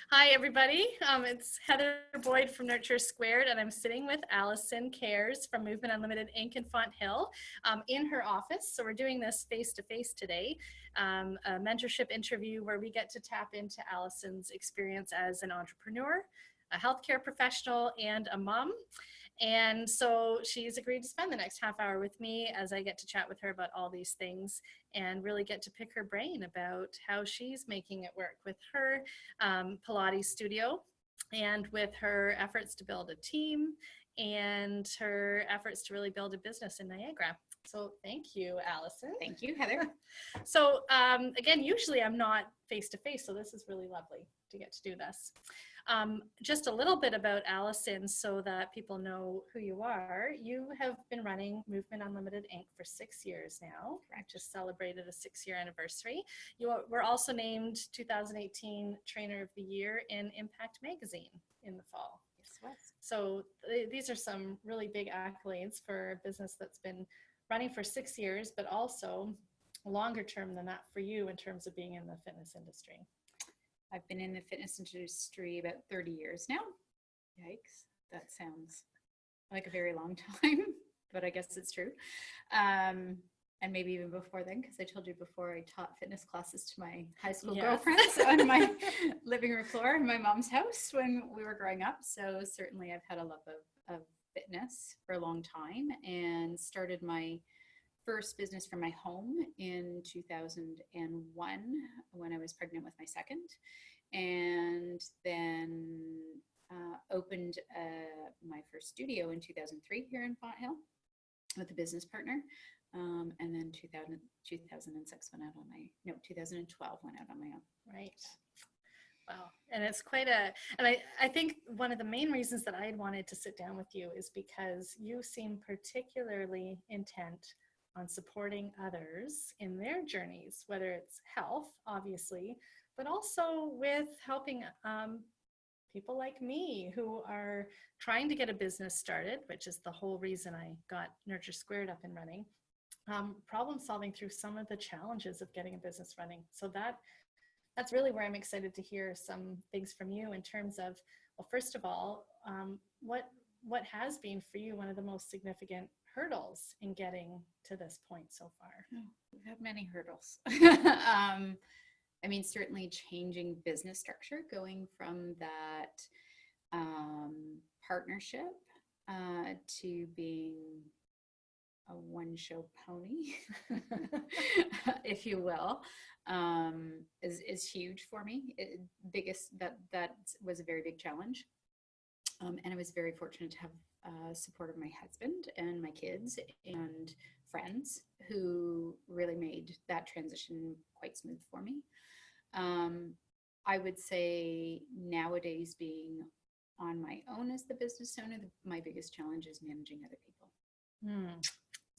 Hi, everybody. It's Heather Boyd from Nurture Squared, and I'm sitting with Allison Kares from Movement Unlimited Inc. in Font Hill in her office. So we're doing this face-to-face today, a mentorship interview where we get to tap into Allison's experience as an entrepreneur, a healthcare professional, and a mom. And so she's agreed to spend the next half hour with me as I get to chat with her about all these things and really get to pick her brain about how she's making it work with her Pilates studio and with her efforts to build a team and her efforts to really build a business in Niagara. So thank you, Allison. Thank you, Heather. So again, usually I'm not face-to-face, so this is really lovely to get to do this. Just a little bit about Allison so that people know who you are. You have been running Movement Unlimited Inc. for 6 years now. Correct. Just celebrated a 6-year anniversary. You were also named 2018 Trainer of the Year in Impact Magazine in the fall. Yes, it was. So these are some really big accolades for a business that's been running for 6 years, but also longer term than that for you in terms of being in the fitness industry. I've been in the fitness industry about 30 years now. Yikes, that sounds like a very long time, but I guess it's true. And maybe even before then, because I told you before I taught fitness classes to my high school girlfriends on my living room floor in my mom's house when we were growing up. So certainly I've had a love of fitness for a long time and started my first business from my home in 2001 when I was pregnant with my second, and then opened my first studio in 2003 here in Font Hill with a business partner, and then 2006 went out on my, no, 2012 went out on my own. Right. Wow. And it's quite and I think one of the main reasons that I had wanted to sit down with you is because you seem particularly intent on supporting others in their journeys, whether it's health, obviously, but also with helping people like me who are trying to get a business started, which is the whole reason I got Nurture Squared up and running, problem solving through some of the challenges of getting a business running. So that's really where I'm excited to hear some things from you in terms of, well, first of all, what has been for you one of the most significant hurdles in getting to this point so far? Oh, we've had many hurdles. I mean, certainly changing business structure, going from that partnership to being a one-show pony, if you will, is huge for me. That was a very big challenge. And I was very fortunate to have support of my husband and my kids and friends who really made that transition quite smooth for me. I would say nowadays, being on my own as the business owner, my biggest challenge is managing other people.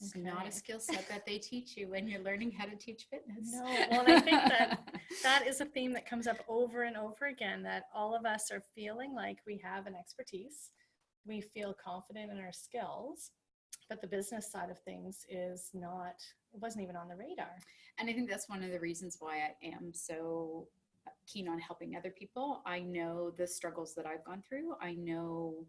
It's not a skill set that they teach you when you're learning how to teach fitness. No, well, and I think that is a theme that comes up over and over again, that all of us are feeling like we have an expertise. We feel confident in our skills, but the business side of things is not, it wasn't even on the radar. And I think that's one of the reasons why I am so keen on helping other people. I know the struggles that I've gone through. I know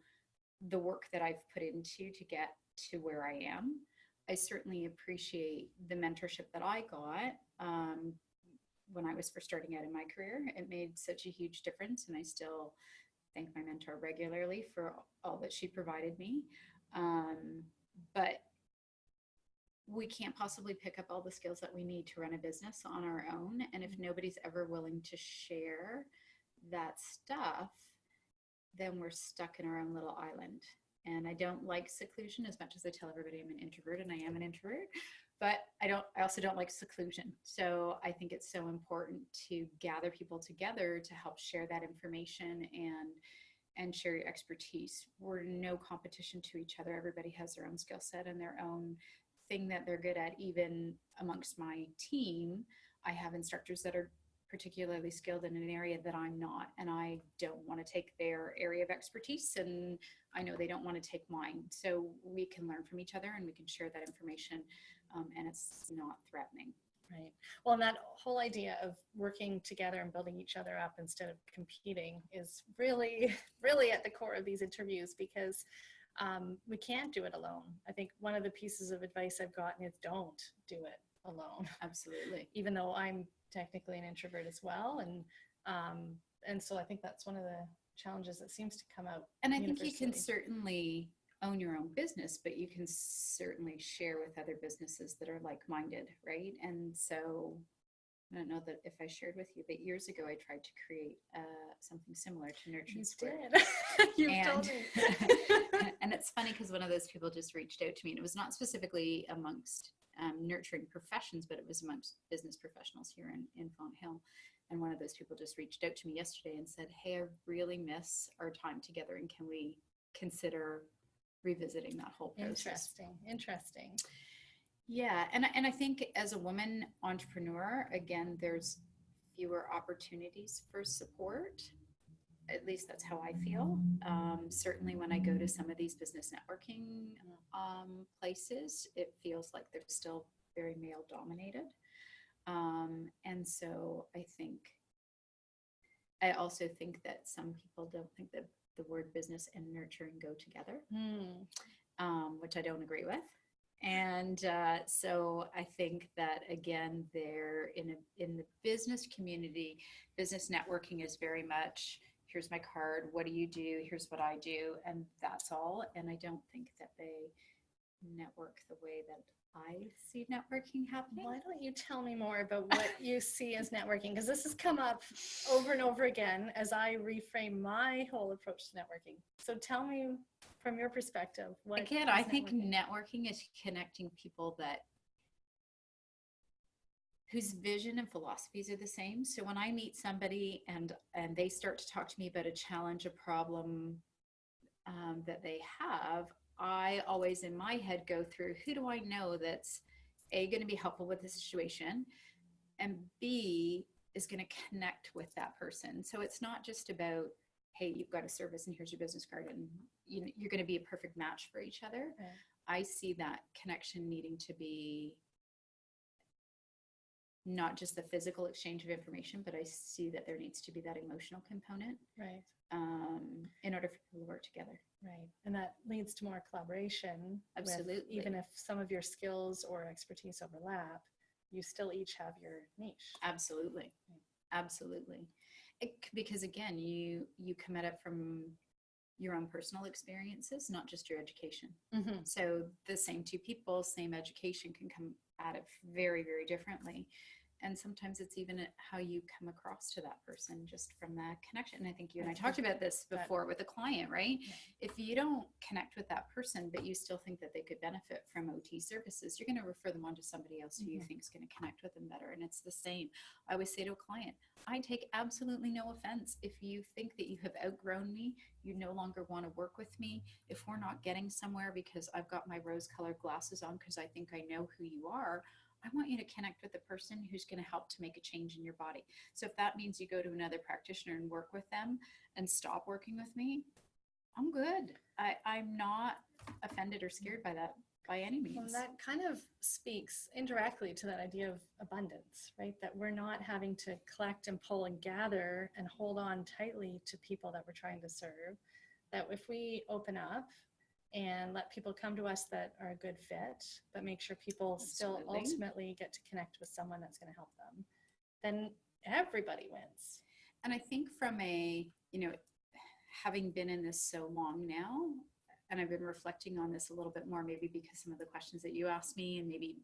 the work that I've put into to get to where I am. I certainly appreciate the mentorship that I got when I was first starting out in my career. It made such a huge difference, and I still thank my mentor regularly for all that she provided me. But we can't possibly pick up all the skills that we need to run a business on our own. And if nobody's ever willing to share that stuff, then we're stuck in our own little island. And I don't like seclusion as much as I tell everybody I'm an introvert, and I am an introvert, but I also don't like seclusion. So I think it's so important to gather people together to help share that information and share your expertise. We're no competition to each other. Everybody has their own skill set and their own thing that they're good at. Even amongst my team, I have instructors that are particularly skilled in an area that I'm not, and I don't want to take their area of expertise, and I know they don't want to take mine. So we can learn from each other and we can share that information, and it's not threatening. Right. Well, and that whole idea of working together and building each other up instead of competing is really, really at the core of these interviews, because we can't do it alone. I think one of the pieces of advice I've gotten is don't do it alone. Absolutely. Even though I'm technically an introvert as well. And so I think that's one of the challenges that seems to come out. And I think you can certainly own your own business, but you can certainly share with other businesses that are like-minded, right? And so I don't know that if I shared with you, but years ago I tried to create something similar to Nurture You Square. did. You told me. And it's funny because one of those people just reached out to me, and it was not specifically amongst nurturing professions, but it was amongst business professionals here in Font Hill. And one of those people just reached out to me yesterday and said, hey, I really miss our time together, and can we consider revisiting that whole process? Interesting. Yeah. And I think as a woman entrepreneur, again, there's fewer opportunities for support. At least that's how I feel. Certainly when I go to some of these business networking places, it feels like they're still very male dominated. And so I also think that some people don't think that the word business and nurturing go together, which I don't agree with. And so I think that, again, they're in the business community, business networking is very much, here's my card, what do you do, here's what I do, and that's all. And I don't think that they network the way that I see networking happening. Why don't you tell me more about what you see as networking? Because this has come up over and over again as I reframe my whole approach to networking. So tell me from your perspective, what again, I think networking is connecting people whose vision and philosophies are the same. So when I meet somebody and they start to talk to me about a challenge, a problem that they have, I always in my head go through, who do I know that's A, going to be helpful with the situation, and B, is going to connect with that person. So it's not just about, hey, you've got a service and here's your business card and you're going to be a perfect match for each other. Okay. I see that connection needing to be not just the physical exchange of information, but I see that there needs to be that emotional component. Right. In order for people to work together. Right. And that leads to more collaboration. Absolutely. Even if some of your skills or expertise overlap, you still each have your niche. Absolutely. Right. Absolutely. Because again, you come at it from your own personal experiences, not just your education. Mm-hmm. So the same two people, same education can come at it very, very differently. And sometimes it's even how you come across to that person just from that connection. And I think you and I talked about this before with a client, right? Yeah. If you don't connect with that person, but you still think that they could benefit from OT services, you're going to refer them on to somebody else who you think is going to connect with them better. And it's the same. I always say to a client, I take absolutely no offense. If you think that you have outgrown me, you no longer want to work with me, if we're not getting somewhere because I've got my rose-colored glasses on because I think I know who you are, I want you to connect with the person who's going to help to make a change in your body. So if that means you go to another practitioner and work with them and stop working with me, I'm good. I'm not offended or scared by that by any means. Well, that kind of speaks indirectly to that idea of abundance, right? That we're not having to collect and pull and gather and hold on tightly to people that we're trying to serve. That if we open up and let people come to us that are a good fit, but make sure people still ultimately get to connect with someone that's going to help them, then everybody wins. And I think from having been in this so long now, and I've been reflecting on this a little bit more, maybe because some of the questions that you asked me and maybe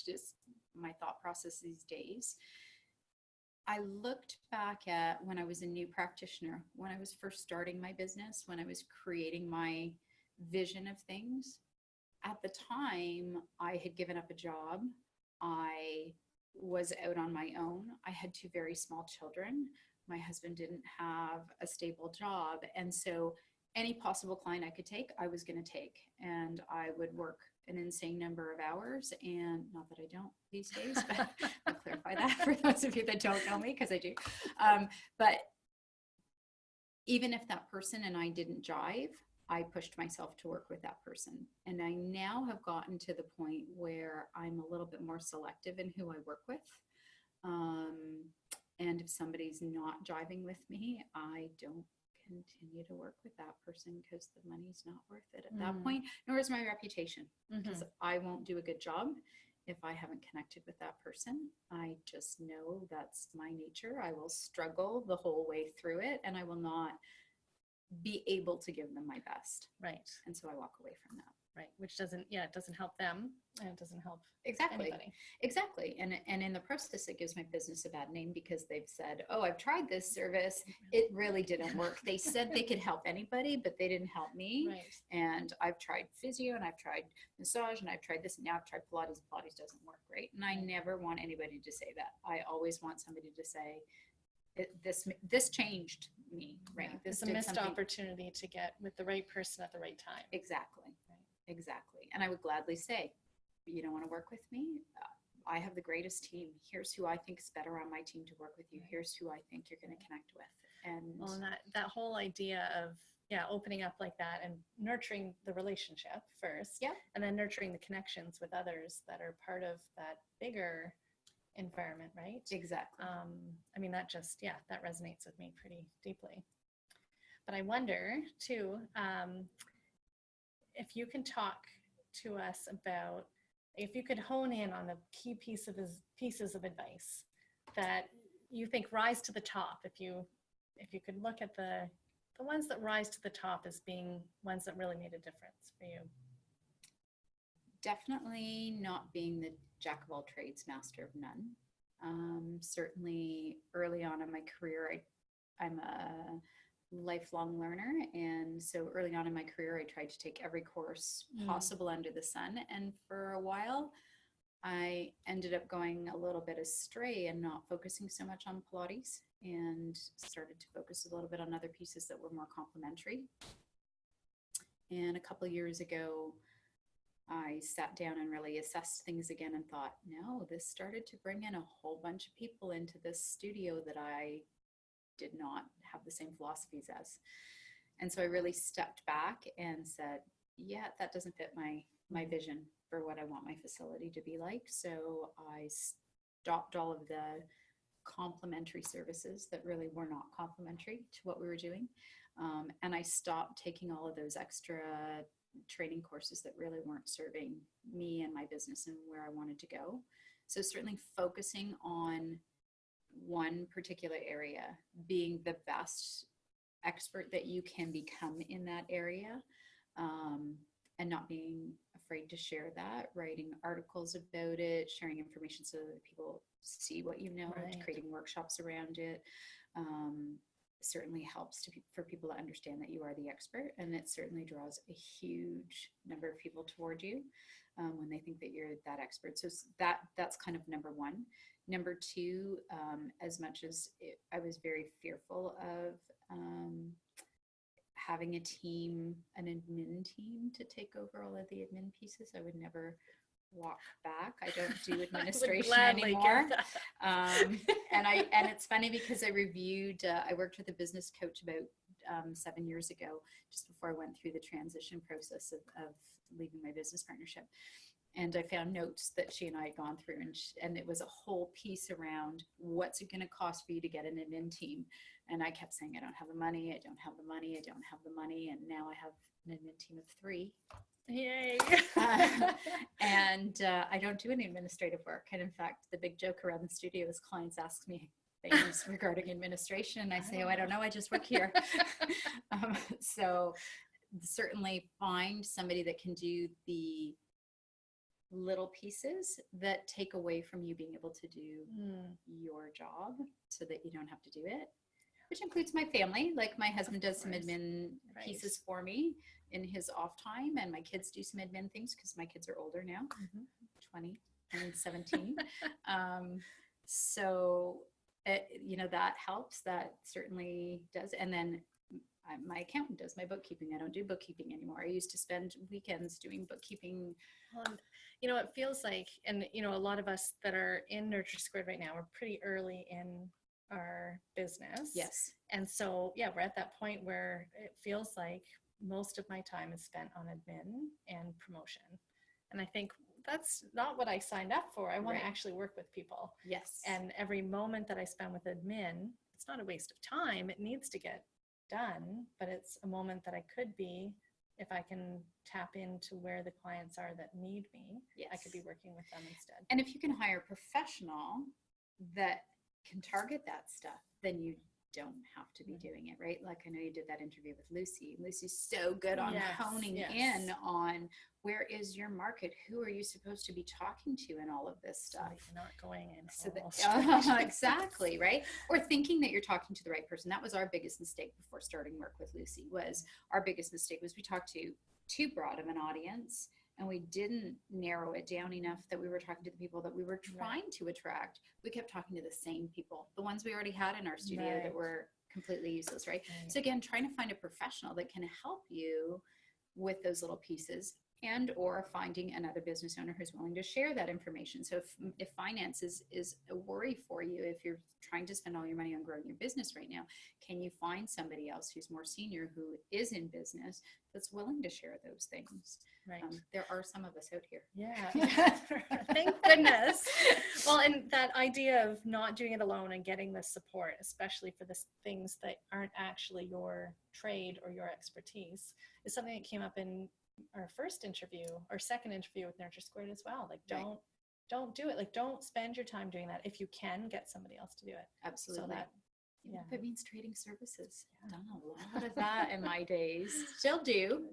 just my thought process these days, I looked back at when I was a new practitioner, when I was first starting my business, when I was creating my vision of things. At the time, I had given up a job. I was out on my own. I had two very small children. My husband didn't have a stable job. And so any possible client I could take, I was going to take. And I would work an insane number of hours. And not that I don't these days, but I'll clarify that for those of you that don't know me, because I do. But even if that person and I didn't jive, I pushed myself to work with that person. And I now have gotten to the point where I'm a little bit more selective in who I work with. Um, and if somebody's not jiving with me, I don't continue to work with that person because the money's not worth it at that point, nor is my reputation, because I won't do a good job if I haven't connected with that person. I just know that's my nature. I will struggle the whole way through it, and I will not be able to give them my best. Right. And so I walk away from that. Right. Which doesn't, it doesn't help them, and it doesn't help Exactly. anybody. Exactly. And in the process, it gives my business a bad name because they've said, oh, I've tried this service. It really didn't work. They said they could help anybody, but they didn't help me. Right. And I've tried physio, and I've tried massage, and I've tried this, and now I've tried Pilates. Pilates doesn't work great. And I never want anybody to say that. I always want somebody to say, this changed me, right? Yeah. This It's a missed opportunity to get with the right person at the right time. Exactly. Exactly. And I would gladly say, you don't want to work with me? I have the greatest team. Here's who I think is better on my team to work with you. Here's who I think you're going to connect with. And that whole idea of, opening up like that and nurturing the relationship first. Yeah. And then nurturing the connections with others that are part of that bigger environment, right? Exactly. I mean, that just, that resonates with me pretty deeply. But I wonder too, if you can talk to us about, if you could hone in on the key pieces of advice that you think rise to the top, if you could look at the ones that rise to the top as being ones that really made a difference for you. Definitely not being the jack of all trades, master of none. Certainly early on in my career, I'm a lifelong learner, and so early on in my career I tried to take every course possible under the sun, and for a while I ended up going a little bit astray and not focusing so much on Pilates, and started to focus a little bit on other pieces that were more complementary. And a couple of years ago I sat down and really assessed things again and thought, no, this started to bring in a whole bunch of people into this studio that I did not have the same philosophies as. And so I really stepped back and said, yeah, that doesn't fit my vision for what I want my facility to be like. So I stopped all of the complementary services that really were not complementary to what we were doing. And I stopped taking all of those extra training courses that really weren't serving me and my business and where I wanted to go. So certainly focusing on one particular area, being the best expert that you can become in that area, and not being afraid to share that, writing articles about it, sharing information so that people see what you know, right. Creating workshops around it. Certainly helps for people to understand that you are the expert, and it certainly draws a huge number of people toward you when they think that you're that expert. So that's kind of number one. Number two, as much as I was very fearful of having a team, an admin team to take over all of the admin pieces, I would never walk back. I don't do administration anymore. And it's funny because I worked with a business coach about 7 years ago, just before I went through the transition process of leaving my business partnership. And I found notes that she and I had gone through, and it was a whole piece around what's it going to cost for you to get an admin team. And I kept saying, I don't have the money. I don't have the money. I don't have the money. And now I have an admin team of 3. Yay. And I don't do any administrative work. And in fact, the big joke around the studio is clients ask me things regarding administration. And I say, I don't know. I just work here. So certainly find somebody that can do the little pieces that take away from you being able to do your job so that you don't have to do it, which includes my family. Like my husband does some admin pieces for me in his off time, and my kids do some admin things because my kids are older now, 20 and 17. So that helps. That certainly does. And then my accountant does my bookkeeping. I don't do bookkeeping anymore. I used to spend weekends doing bookkeeping. It feels like, and a lot of us that are in Nurture Squared right now, we're pretty early in our business. Yes. And so, we're at that point where it feels like most of my time is spent on admin and promotion. And I think that's not what I signed up for. I want to actually work with people. Yes. And every moment that I spend with admin, it's not a waste of time. It needs to get done, but it's a moment that I could be, if I can tap into where the clients are that need me, I could be working with them instead. And if you can hire a professional that can target that stuff, then you don't have to be doing it, right? Like I know you did that interview with Lucy. Lucy's so good on honing in on where is your market, who are you supposed to be talking to, and all of this stuff. So you're not going in. So that, exactly, right? Or thinking that you're talking to the right person. That was our biggest mistake before starting work with Lucy. Was our biggest mistake was we talked to too broad of an audience. And we didn't narrow it down enough that we were talking to the people that we were trying to attract. We kept talking to the same people, the ones we already had in our studio that were completely useless, right? So again, trying to find a professional that can help you with those little pieces, and or finding another business owner who's willing to share that information. So if finance is a worry for you, if you're trying to spend all your money on growing your business right now, can you find somebody else who's more senior, who is in business, that's willing to share those things? Right. There are some of us out here. Yeah. Thank goodness. Well, and that idea of not doing it alone and getting the support, especially for the things that aren't actually your trade or your expertise, is something that came up in our first interview or second interview with Nurture Squared as well. Like, don't do it. Like, don't spend your time doing that. If you can, get somebody else to do it. Absolutely. So that, if it means trading services, I've done a lot of that in my days. Still do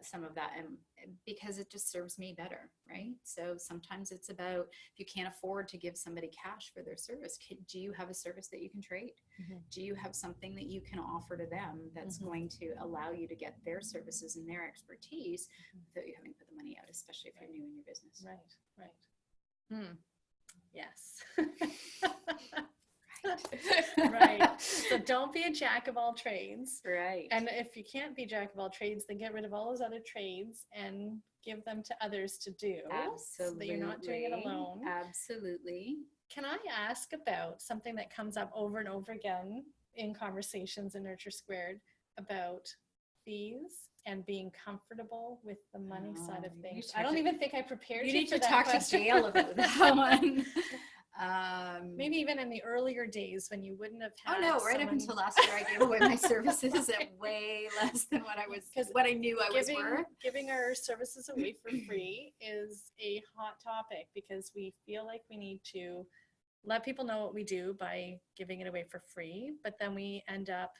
some of that, and because it just serves me better, right? So sometimes it's about, if you can't afford to give somebody cash for their service, do you have a service that you can trade? Do you have something that you can offer to them that's going to allow you to get their services and their expertise without you having to put the money out, especially if you're new in your business? Right. Yes. Right. So don't be a jack of all trades. Right. And if you can't be jack of all trades, then get rid of all those other trades and give them to others to do. Absolutely. So that you're not doing it alone. Absolutely. Can I ask about something that comes up over and over again in conversations in Nurture Squared about fees and being comfortable with the money side of things? I don't even think I prepared you need for to that talk question. to Gail about that one. Maybe even in the earlier days when you wouldn't have had right up until last year I gave away my services at way less than what I knew I was worth. Giving our services away for free is a hot topic because we feel like we need to let people know what we do by giving it away for free, but then we end up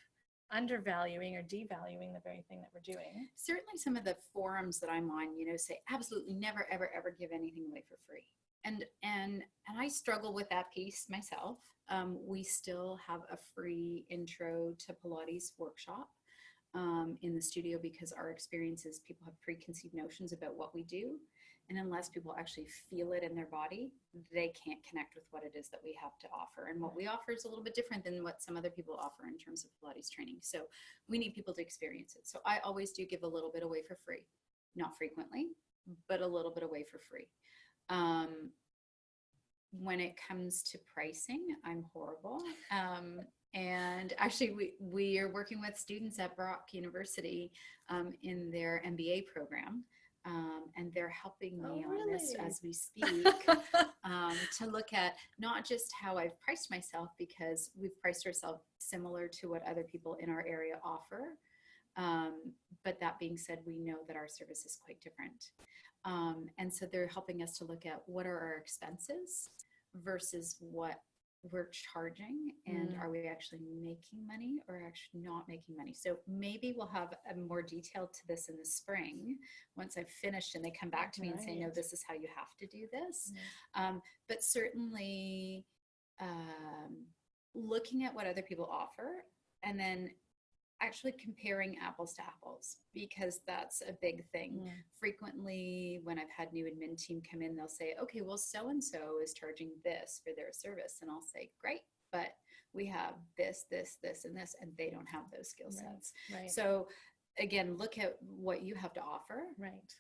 undervaluing or devaluing the very thing that we're doing. Certainly some of the forums that I'm on, say absolutely never, ever, ever give anything away for free. And I struggle with that piece myself. We still have a free intro to Pilates workshop in the studio because our experience is people have preconceived notions about what we do. And unless people actually feel it in their body, they can't connect with what it is that we have to offer. And what we offer is a little bit different than what some other people offer in terms of Pilates training. So we need people to experience it. So I always do give a little bit away for free. Not frequently, but a little bit away for free. When it comes to pricing, I'm horrible. And actually, we are working with students at Brock University in their MBA program. And they're helping me on this as we speak to look at not just how I've priced myself, because we've priced ourselves similar to what other people in our area offer. But that being said, we know that our service is quite different. And so they're helping us to look at what are our expenses versus what we're charging, and are we actually making money or actually not making money? So maybe we'll have a more detail to this in the spring once I've finished and they come back to me and say, no, this is how you have to do this. But certainly looking at what other people offer and then actually comparing apples to apples, because that's a big thing. Frequently when I've had new admin team come in, they'll say, okay, well, so-and-so is charging this for their service. And I'll say, great, but we have this, this, this, and this, and they don't have those skill sets. Right. So again, look at what you have to offer,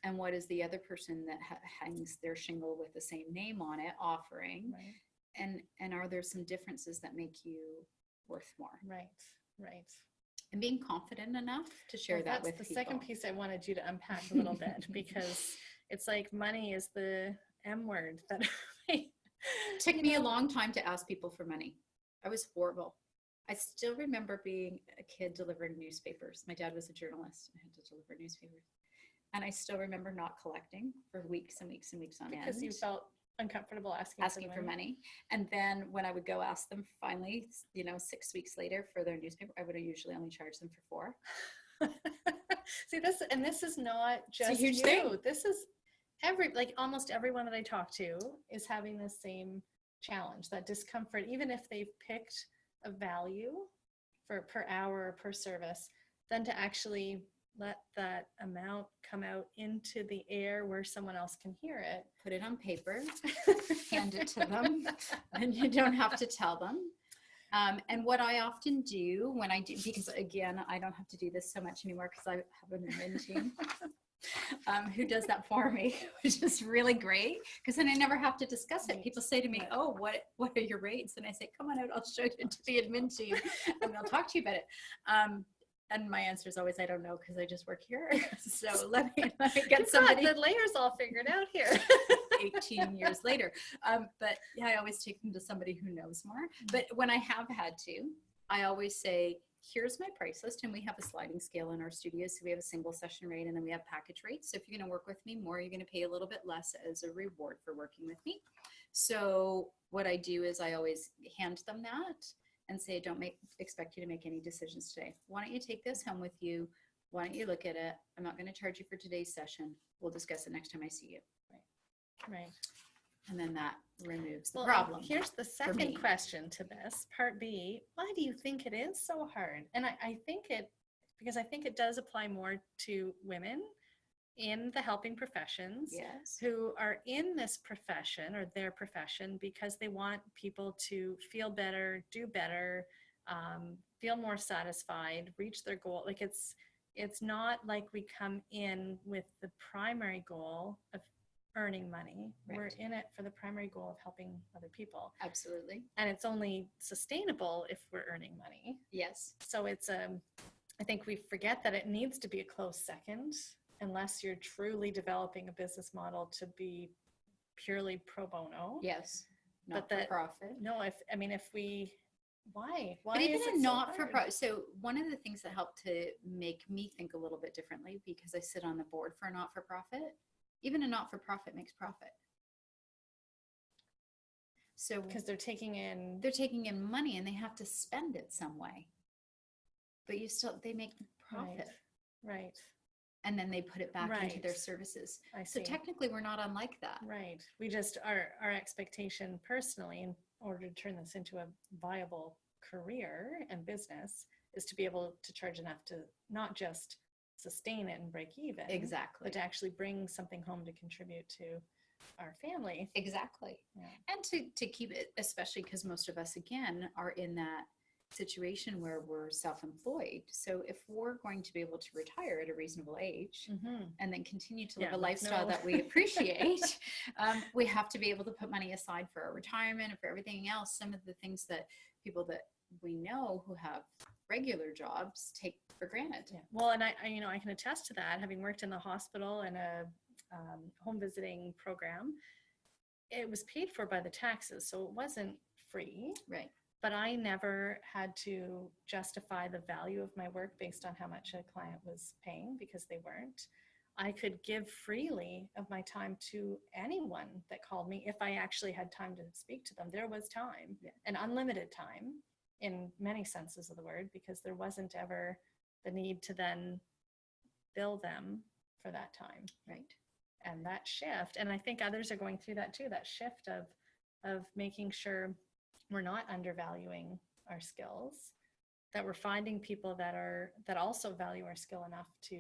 and what is the other person that hangs their shingle with the same name on it offering, and are there some differences that make you worth more? Right. and being confident enough to share Well, that that's with the people. second piece I wanted you to unpack a little bit, because it's like money is the M word that Took me a long time to ask people for money. I was horrible. I still remember being a kid delivering newspapers. My dad was a journalist. I had to deliver newspapers. And I still remember not collecting for weeks and weeks and weeks on end. Because you felt uncomfortable asking for money. And then when I would go ask them finally, 6 weeks later for their newspaper, I would have usually only charged them for 4. See, this is not just it's a huge you. thing. This is almost everyone that I talk to is having the same challenge, that discomfort, even if they've picked a value for per hour or per service, then to actually let that amount come out into the air where someone else can hear it. Put it on paper, hand it to them, and you don't have to tell them. And what I often do when I do, because again, I don't have to do this so much anymore because I have an admin team who does that for me, which is really great because then I never have to discuss it. People say to me, oh, what are your rates? And I say, come on out, I'll show you to the admin team and they'll talk to you about it. And my answer is always, I don't know, because I just work here. So let me get somebody. The layers all figured out here. 18 years later. But yeah, I always take them to somebody who knows more. But when I have had to, I always say, here's my price list. And we have a sliding scale in our studios. So we have a single session rate and then we have package rates. So if you're going to work with me more, you're going to pay a little bit less as a reward for working with me. So what I do is I always hand them that and say, don't expect you to make any decisions today. Why don't you take this home with you? Why don't you look at it? I'm not going to charge you for today's session. We'll discuss it next time I see you. Right. And then that removes the problem. Here's the second question to this, part B. Why do you think it is so hard? And I think because I think it does apply more to women in the helping professions, yes, who are in this profession or their profession because they want people to feel better, do better, feel more satisfied, reach their goal. Like it's not like we come in with the primary goal of earning money. Right. We're in it for the primary goal of helping other people. Absolutely. And it's only sustainable if we're earning money. Yes. So it's I think we forget that it needs to be a close second, unless you're truly developing a business model to be purely pro bono. Yes. Not for profit. No, why? But even a not for profit. So one of the things that helped to make me think a little bit differently, because I sit on the board for a not for profit, even a not for profit makes profit. So because they're taking in money and they have to spend it some way. But they make profit. Right. And then they put it back into their services. So technically we're not unlike that. Right. We just, our expectation personally, in order to turn this into a viable career and business, is to be able to charge enough to not just sustain it and break even. Exactly. But to actually bring something home to contribute to our family. Exactly. Yeah. And to keep it, especially because most of us, again, are in that situation where we're self-employed. So if we're going to be able to retire at a reasonable age and then continue to live a lifestyle that we appreciate, we have to be able to put money aside for our retirement and for everything else. Some of the things that people that we know who have regular jobs take for granted. Yeah. Well, and I can attest to that, having worked in the hospital and a home visiting program. It was paid for by the taxes, so it wasn't free. Right. But I never had to justify the value of my work based on how much a client was paying, because they weren't. I could give freely of my time to anyone that called me if I actually had time to speak to them. There was time, and unlimited time in many senses of the word, because there wasn't ever the need to then bill them for that time. Right. And that shift, and I think others are going through that too, that shift of making sure we're not undervaluing our skills, that we're finding people that also value our skill enough to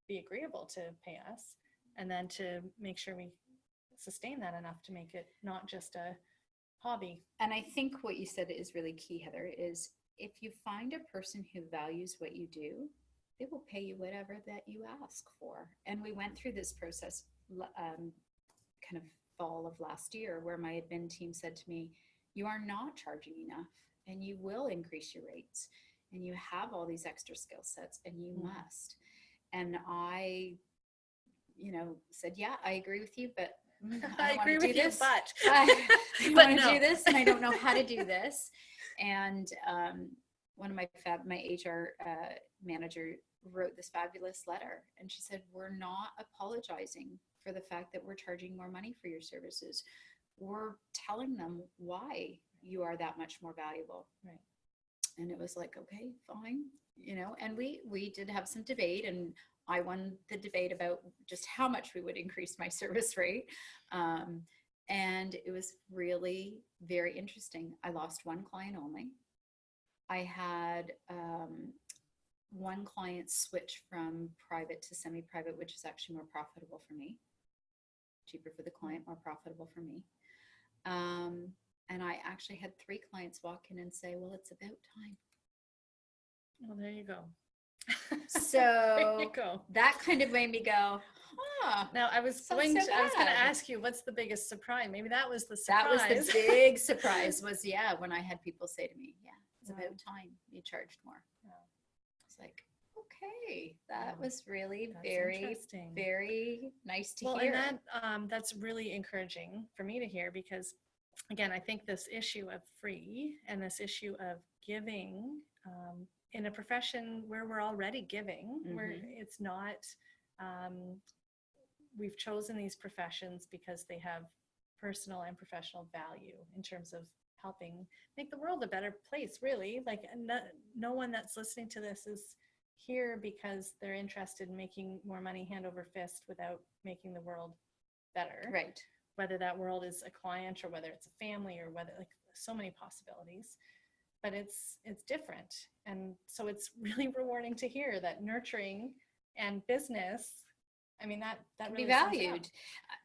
be agreeable to pay us, and then to make sure we sustain that enough to make it not just a hobby. And I think what you said is really key, Heather, is if you find a person who values what you do, they will pay you whatever that you ask for. And we went through this process kind of fall of last year, where my admin team said to me, you are not charging enough and you will increase your rates. and you have all these extra skill sets, and you must. And I, said, yeah, I agree with you, but I don't want to do this. But I don't want to do this, and I don't know how to do this. And one of my HR manager wrote this fabulous letter, and she said, we're not apologizing for the fact that we're charging more money for your services. We're telling them why you are that much more valuable. Right. And it was like, okay, fine, and we did have some debate, and I won the debate about just how much we would increase my service rate. And it was really very interesting. I lost one client only. I had one client switch from private to semi-private, which is actually more profitable for me. Cheaper for the client, more profitable for me. And I actually had 3 clients walk in and say, well, it's about time. Well, there you go. So there you go. That kind of made me go, now I was going to ask you, what's the biggest surprise? Maybe that was the surprise. That was the big surprise was, when I had people say to me, it's about time you charged more. It's like, okay, that was really very, very nice to hear. And that's really encouraging for me to hear, because again, I think this issue of free and this issue of giving in a profession where we're already giving, where it's not, we've chosen these professions because they have personal and professional value in terms of helping make the world a better place, really. Like no one that's listening to this is here because they're interested in making more money hand over fist without making the world better. Right. Whether that world is a client or whether it's a family or whether, like, so many possibilities, but it's different. And so it's really rewarding to hear that nurturing and business, I mean, that really be valued.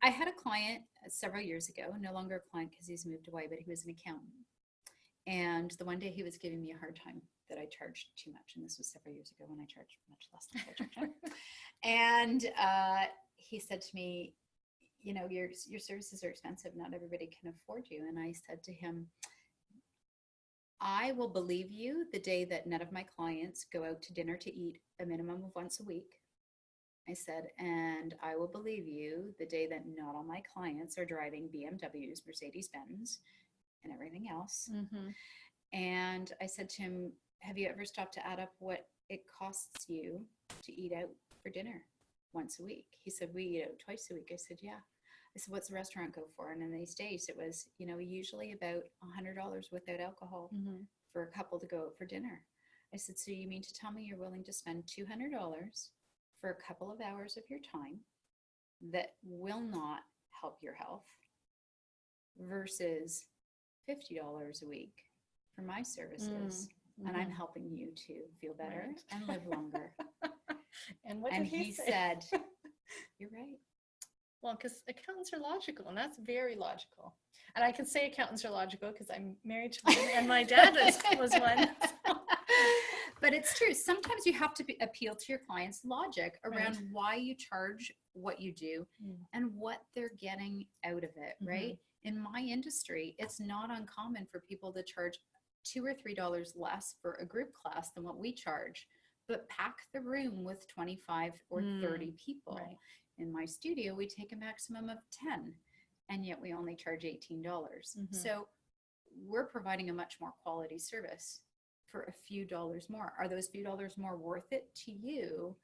I had a client several years ago, no longer a client because he's moved away, but he was an accountant. And the one day he was giving me a hard time that I charged too much. And this was several years ago when I charged much less than I charged now. And he said to me, your services are expensive. Not everybody can afford you. And I said to him, I will believe you the day that none of my clients go out to dinner to eat a minimum of once a week. I said, and I will believe you the day that not all my clients are driving BMWs, Mercedes-Benz, and everything else. And I said to him, have you ever stopped to add up what it costs you to eat out for dinner once a week? He said, we eat out twice a week. I said, yeah. I said, what's the restaurant go for? And in these days, it was, usually about $100 without alcohol for a couple to go out for dinner. I said, so you mean to tell me you're willing to spend $200 for a couple of hours of your time that will not help your health versus $50 a week for my services? And I'm helping you to feel better and live longer. And what did he say? Said, you're right. Well, because accountants are logical, and that's very logical. And I can say accountants are logical because I'm married to one, and my dad was one. So. But it's true. Sometimes you have to appeal to your client's logic around why you charge what you do and what they're getting out of it, right? In my industry, it's not uncommon for people to charge $2 or $3 less for a group class than what we charge, but pack the room with 25 or 30 people. Right. In my studio, we take a maximum of 10, and yet we only charge $18. So we're providing a much more quality service for a few dollars more. Are those few dollars more worth it to you?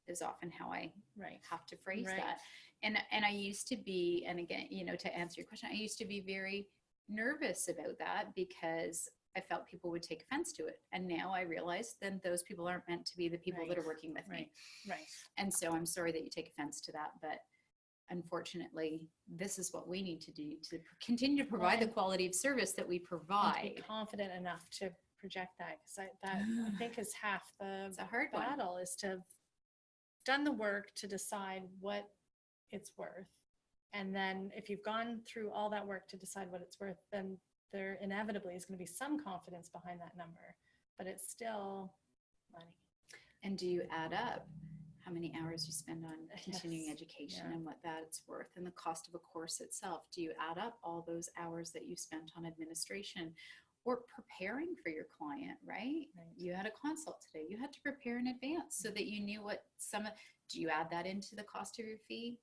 Is often how I have to phrase that. And I used to be, and again, to answer your question, I used to be very nervous about that because I felt people would take offense to it. And now I realize that those people aren't meant to be the people that are working with me. Right. And so I'm sorry that you take offense to that, but unfortunately, this is what we need to do to continue to provide the quality of service that we provide. And to be confident enough to project that, because I think is half the hard battle is to have done the work to decide what it's worth. And then if you've gone through all that work to decide what it's worth, then there inevitably is going to be some confidence behind that number, but it's still money. And do you add up how many hours you spend on continuing education and what that's worth and the cost of a course itself? Do you add up all those hours that you spent on administration? or preparing for your client, right? You had a consult today. You had to prepare in advance so that you knew what do you add that into the cost of your fee?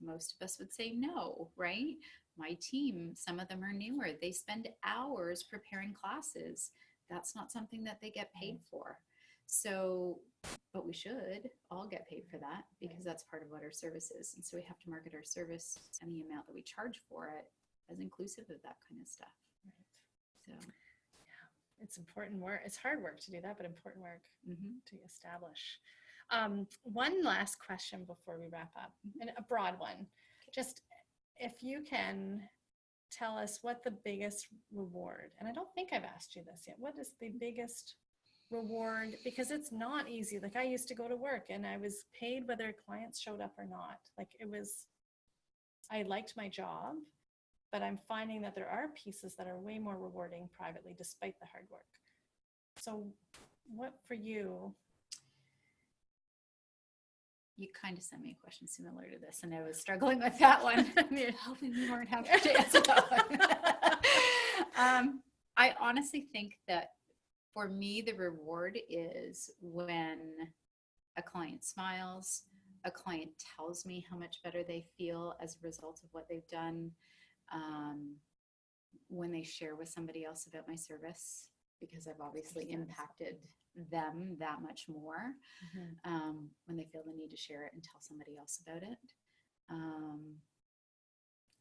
Most of us would say no, right? My team, some of them are newer. They spend hours preparing classes. That's not something that they get paid for. So, but we should all get paid for that because that's part of what our service is. And so we have to market our service and the amount that we charge for it as inclusive of that kind of stuff. So, yeah, it's important work. It's hard work to do that, but important work to establish. One last question before we wrap up, and a broad one. Just if you can tell us what the biggest reward, and I don't think I've asked you this yet, what is the biggest reward? Because it's not easy. Like I used to go to work and I was paid whether clients showed up or not. Like I liked my job, but I'm finding that there are pieces that are way more rewarding privately despite the hard work. So what for you? You kind of sent me a question similar to this, and I was struggling with that one. Hoping we weren't having to answer that one. I honestly think that for me, the reward is when a client smiles, a client tells me how much better they feel as a result of what they've done, when they share with somebody else about my service, because I've obviously impacted them that much more, when they feel the need to share it and tell somebody else about it.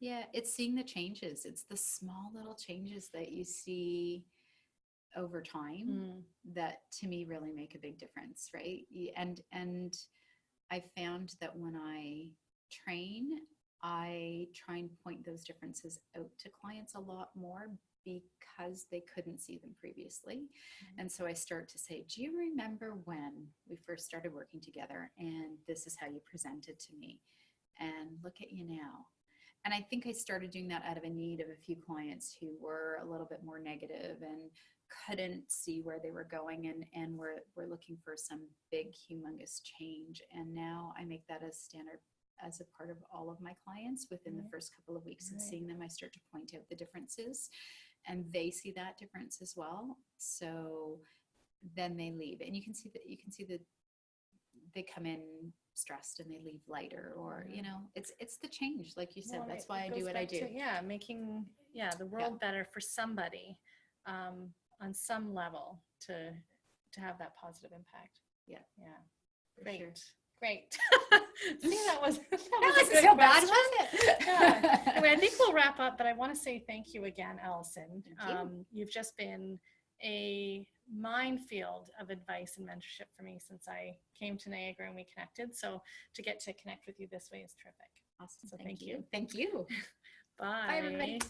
Yeah, it's seeing the changes. It's the small little changes that you see over time that to me really make a big difference, right? And I found that when I train, I try and point those differences out to clients a lot more because they couldn't see them previously. And so I start to say, do you remember when we first started working together and this is how you presented to me? And look at you now. And I think I started doing that out of a need of a few clients who were a little bit more negative and couldn't see where they were going and were looking for some big, humongous change. And now I make that as standard as a part of all of my clients within the first couple of weeks and seeing them, I start to point out the differences and they see that difference as well. So then they leave and you can see that they come in stressed and they leave lighter, or, you know, it's the change. Like you said, that's why I do what I do. Making the world better for somebody on some level to have that positive impact. Yeah. Great. Sure. Great. See, that wasn't so bad, was it? Yeah. Anyway, I think we'll wrap up, but I want to say thank you again, Allison. Thank you. You've just been a minefield of advice and mentorship for me since I came to Niagara and we connected. So to get to connect with you this way is terrific. Awesome. So thank you. Thank you. Bye. Bye, everybody.